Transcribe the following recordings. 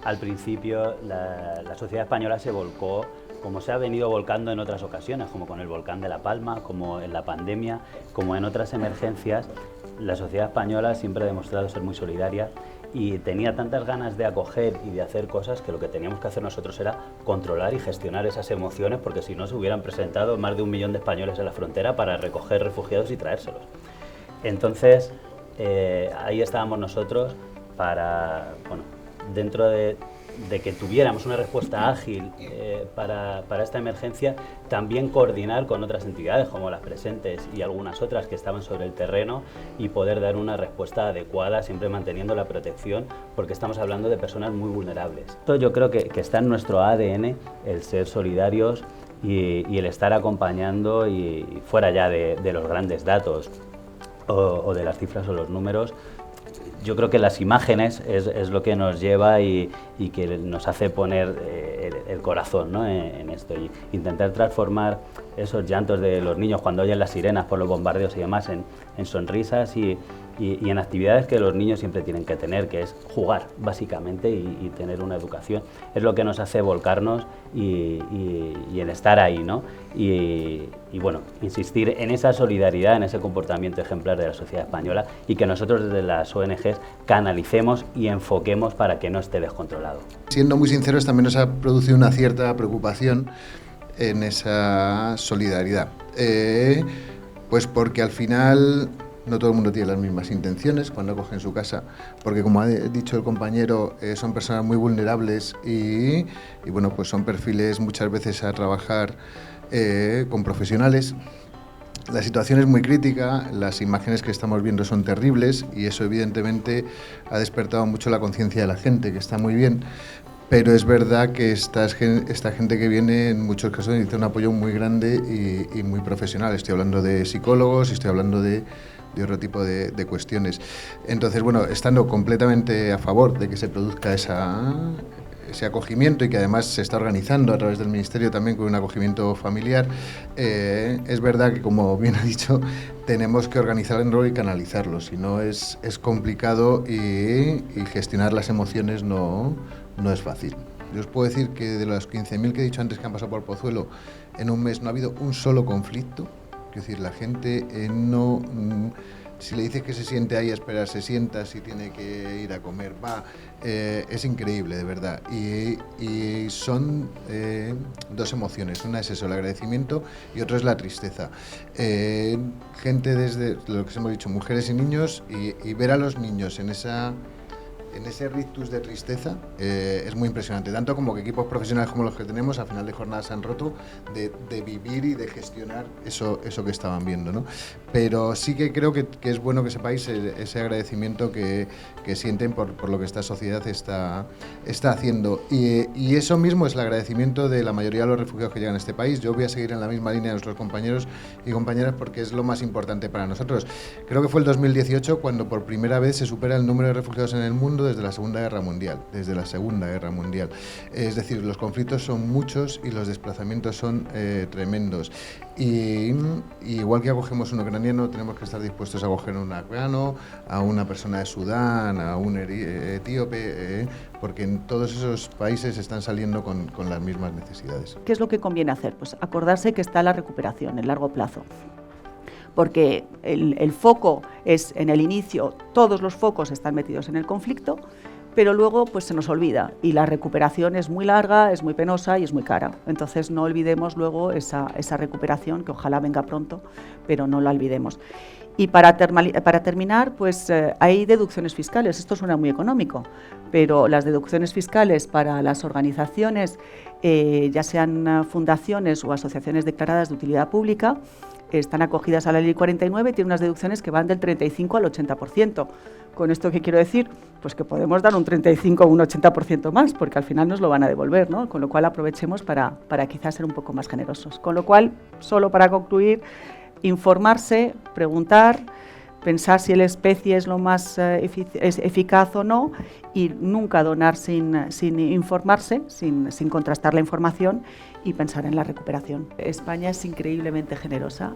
al principio la sociedad española se volcó, como se ha venido volcando en otras ocasiones, como con el volcán de La Palma, como en la pandemia, como en otras emergencias. La sociedad española siempre ha demostrado ser muy solidaria y tenía tantas ganas de acoger y de hacer cosas que lo que teníamos que hacer nosotros era controlar y gestionar esas emociones, porque si no se hubieran presentado más de 1 millón de españoles en la frontera para recoger refugiados y traérselos. Entonces, ahí estábamos nosotros para, bueno, dentro de que tuviéramos una respuesta ágil para esta emergencia, también coordinar con otras entidades como las presentes y algunas otras que estaban sobre el terreno y poder dar una respuesta adecuada, siempre manteniendo la protección, porque estamos hablando de personas muy vulnerables. Esto yo creo que está en nuestro ADN, el ser solidarios y el estar acompañando, y fuera ya de los grandes datos o de las cifras o los números. Yo creo que las imágenes es lo que nos lleva y que nos hace poner el corazón, ¿no?, en esto, y intentar transformar esos llantos de los niños cuando oyen las sirenas por los bombardeos y demás en sonrisas y en actividades que los niños siempre tienen que tener, que es jugar básicamente y tener una educación. Es lo que nos hace volcarnos y en estar ahí, ¿no? Y bueno, insistir en esa solidaridad, en ese comportamiento ejemplar de la sociedad española, y que nosotros desde las ONGs canalicemos y enfoquemos para que no esté descontrolado. Siendo muy sinceros, también nos ha producido una cierta preocupación en esa solidaridad, pues porque al final no todo el mundo tiene las mismas intenciones cuando acoge en su casa, porque como ha dicho el compañero, son personas muy vulnerables y bueno, pues son perfiles muchas veces a trabajar con profesionales. La situación es muy crítica, las imágenes que estamos viendo son terribles y eso evidentemente ha despertado mucho la conciencia de la gente, que está muy bien, pero es verdad que esta gente que viene en muchos casos necesita un apoyo muy grande y muy profesional. Estoy hablando de psicólogos, estoy hablando de otro tipo de cuestiones. Entonces, bueno, estando completamente a favor de que se produzca ese acogimiento y que además se está organizando a través del Ministerio también con un acogimiento familiar, es verdad que, como bien ha dicho, tenemos que organizarlo y canalizarlo, si no es complicado y gestionar las emociones no es fácil. Yo os puedo decir que de los 15.000 que he dicho antes que han pasado por Pozuelo, en un mes no ha habido un solo conflicto. Es decir, la gente no... Si le dices que se siente ahí a esperar, se sienta, si tiene que ir a comer, va. Es increíble, de verdad. Y son dos emociones. Una es eso, el agradecimiento, y otra es la tristeza. Gente desde lo que hemos dicho, mujeres y niños, y ver a los niños en ese rictus de tristeza es muy impresionante, tanto como que equipos profesionales como los que tenemos a final de jornada se han roto de vivir y de gestionar eso que estaban viendo, ¿no? Pero sí que creo que es bueno que sepáis ese agradecimiento que sienten por lo que esta sociedad está haciendo, y eso mismo es el agradecimiento de la mayoría de los refugiados que llegan a este país. Yo voy a seguir en la misma línea de nuestros compañeros y compañeras porque es lo más importante para nosotros. Creo que fue el 2018 cuando por primera vez se supera el número de refugiados en el mundo desde la Segunda Guerra Mundial, Es decir, los conflictos son muchos y los desplazamientos son tremendos. Y igual que acogemos un ucraniano, tenemos que estar dispuestos a acoger a un afgano, a una persona de Sudán, a un etíope, porque en todos esos países están saliendo con las mismas necesidades. ¿Qué es lo que conviene hacer? Pues acordarse que está la recuperación en largo plazo. Porque el foco es en el inicio, todos los focos están metidos en el conflicto, pero luego pues se nos olvida y la recuperación es muy larga, es muy penosa y es muy cara. Entonces no olvidemos luego esa recuperación, que ojalá venga pronto, pero no la olvidemos. Y para terminar, pues hay deducciones fiscales. Esto suena muy económico, pero las deducciones fiscales para las organizaciones, ya sean fundaciones o asociaciones declaradas de utilidad pública, están acogidas a la Ley 49 y tienen unas deducciones que van del 35 al 80%. ¿Con esto qué quiero decir? Pues que podemos dar un 35 o un 80% más, porque al final nos lo van a devolver, ¿no? Con lo cual aprovechemos para quizás ser un poco más generosos. Con lo cual, solo para concluir, informarse, preguntar, pensar si la especie es lo más eficaz o no, y nunca donar sin informarse, sin contrastar la información, y pensar en la recuperación. España es increíblemente generosa,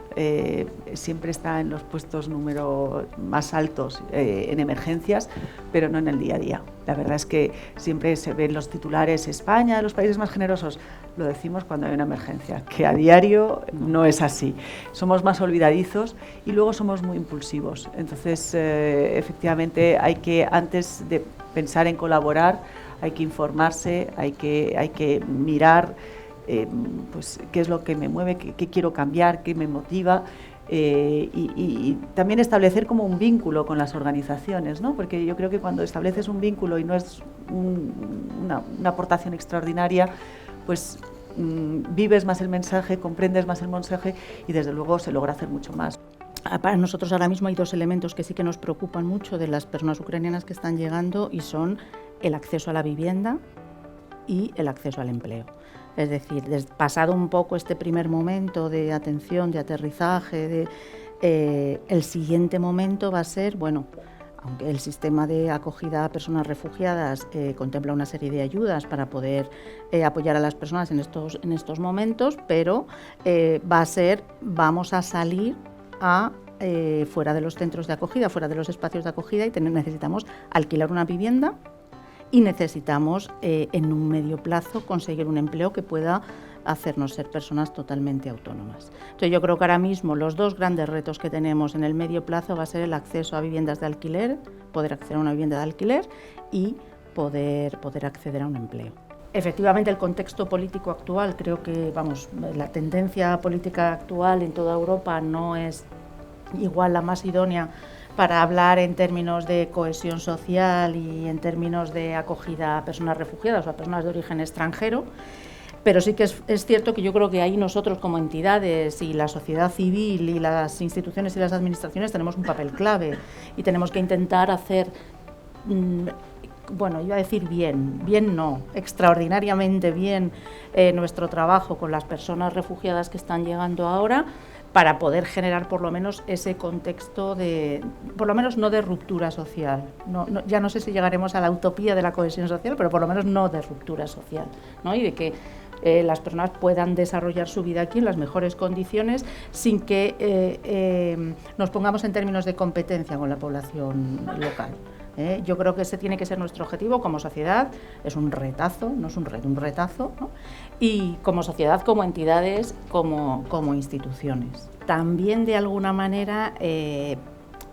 siempre está en los puestos número más altos en emergencias, pero no en el día a día. La verdad es que siempre se ven los titulares, España, los países más generosos, lo decimos cuando hay una emergencia, que a diario no es así. Somos más olvidadizos y luego somos muy impulsivos. Entonces, efectivamente, hay que, antes de pensar en colaborar, hay que informarse, hay que mirar pues, qué es lo que me mueve, qué quiero cambiar, qué me motiva, y también establecer como un vínculo con las organizaciones, ¿no? Porque yo creo que cuando estableces un vínculo y no es una aportación extraordinaria, pues vives más el mensaje, comprendes más el mensaje y desde luego se logra hacer mucho más. Para nosotros ahora mismo hay 2 elementos que sí que nos preocupan mucho de las personas ucranianas que están llegando y son el acceso a la vivienda y el acceso al empleo. Es decir, pasado un poco este primer momento de atención, de aterrizaje, el siguiente momento va a ser, bueno, aunque el sistema de acogida a personas refugiadas contempla una serie de ayudas para poder apoyar a las personas en estos momentos, pero va a ser, vamos a salir fuera de los centros de acogida, fuera de los espacios de acogida y necesitamos alquilar una vivienda y necesitamos en un medio plazo conseguir un empleo que pueda hacernos ser personas totalmente autónomas. Entonces yo creo que ahora mismo los 2 grandes retos que tenemos en el medio plazo va a ser el acceso a viviendas de alquiler, poder acceder a una vivienda de alquiler y poder acceder a un empleo. Efectivamente, el contexto político actual, creo que, la tendencia política actual en toda Europa no es igual la más idónea para hablar en términos de cohesión social y en términos de acogida a personas refugiadas o a personas de origen extranjero, pero sí que es cierto que yo creo que ahí nosotros como entidades y la sociedad civil y las instituciones y las administraciones tenemos un papel clave y tenemos que intentar hacer, bueno, iba a decir bien no, extraordinariamente bien nuestro trabajo con las personas refugiadas que están llegando ahora, para poder generar por lo menos ese contexto por lo menos no de ruptura social. Ya no sé si llegaremos a la utopía de la cohesión social, pero por lo menos no de ruptura social, ¿no? Y de que las personas puedan desarrollar su vida aquí en las mejores condiciones sin que nos pongamos en términos de competencia con la población local. Yo creo que ese tiene que ser nuestro objetivo como sociedad. Es un retazo, no es un reto, un retazo, ¿no? Y como sociedad, como entidades, como instituciones. También de alguna manera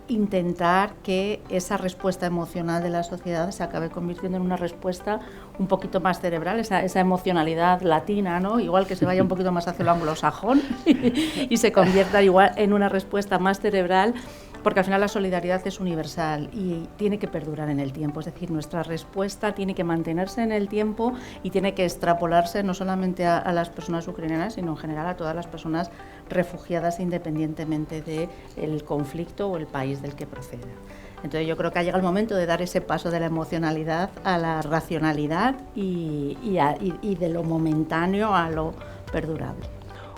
intentar que esa respuesta emocional de la sociedad se acabe convirtiendo en una respuesta un poquito más cerebral, esa emocionalidad latina, ¿no? Igual que se vaya un poquito más hacia lo anglosajón y se convierta igual en una respuesta más cerebral, porque al final la solidaridad es universal y tiene que perdurar en el tiempo, es decir, nuestra respuesta tiene que mantenerse en el tiempo y tiene que extrapolarse no solamente a las personas ucranianas, sino en general a todas las personas refugiadas independientemente del conflicto o el país del que proceda. Entonces yo creo que ha llegado el momento de dar ese paso de la emocionalidad a la racionalidad y de lo momentáneo a lo perdurable.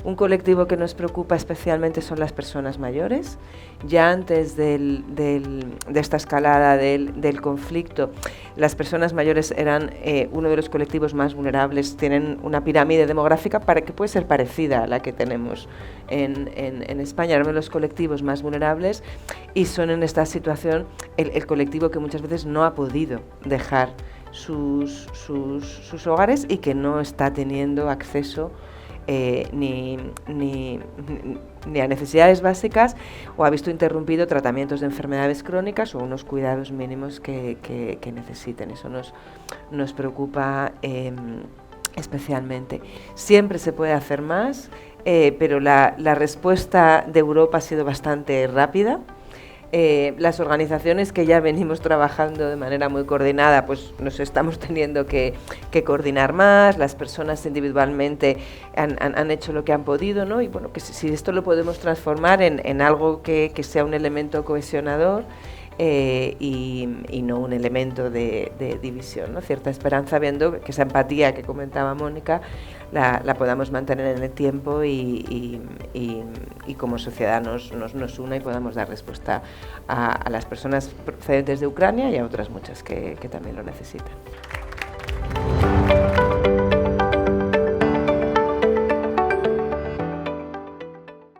Un colectivo que nos preocupa especialmente son las personas mayores. Ya antes de esta escalada del conflicto, las personas mayores eran uno de los colectivos más vulnerables. Tienen una pirámide demográfica que puede ser parecida a la que tenemos en España. Eran uno de los colectivos más vulnerables y son en esta situación el colectivo que muchas veces no ha podido dejar sus hogares y que no está teniendo acceso ni a necesidades básicas o ha visto interrumpido tratamientos de enfermedades crónicas o unos cuidados mínimos que necesiten. Eso nos preocupa especialmente. Siempre se puede hacer más, pero la respuesta de Europa ha sido bastante rápida. Las organizaciones que ya venimos trabajando de manera muy coordinada, pues nos estamos teniendo que coordinar más, las personas individualmente han hecho lo que han podido, ¿no? Y bueno, que si esto lo podemos transformar en algo que sea un elemento cohesionador y no un elemento de división, ¿no? Cierta esperanza viendo que esa empatía que comentaba Mónica la podamos mantener en el tiempo y como sociedad nos una y podamos dar respuesta a las personas procedentes de Ucrania y a otras muchas que también lo necesitan.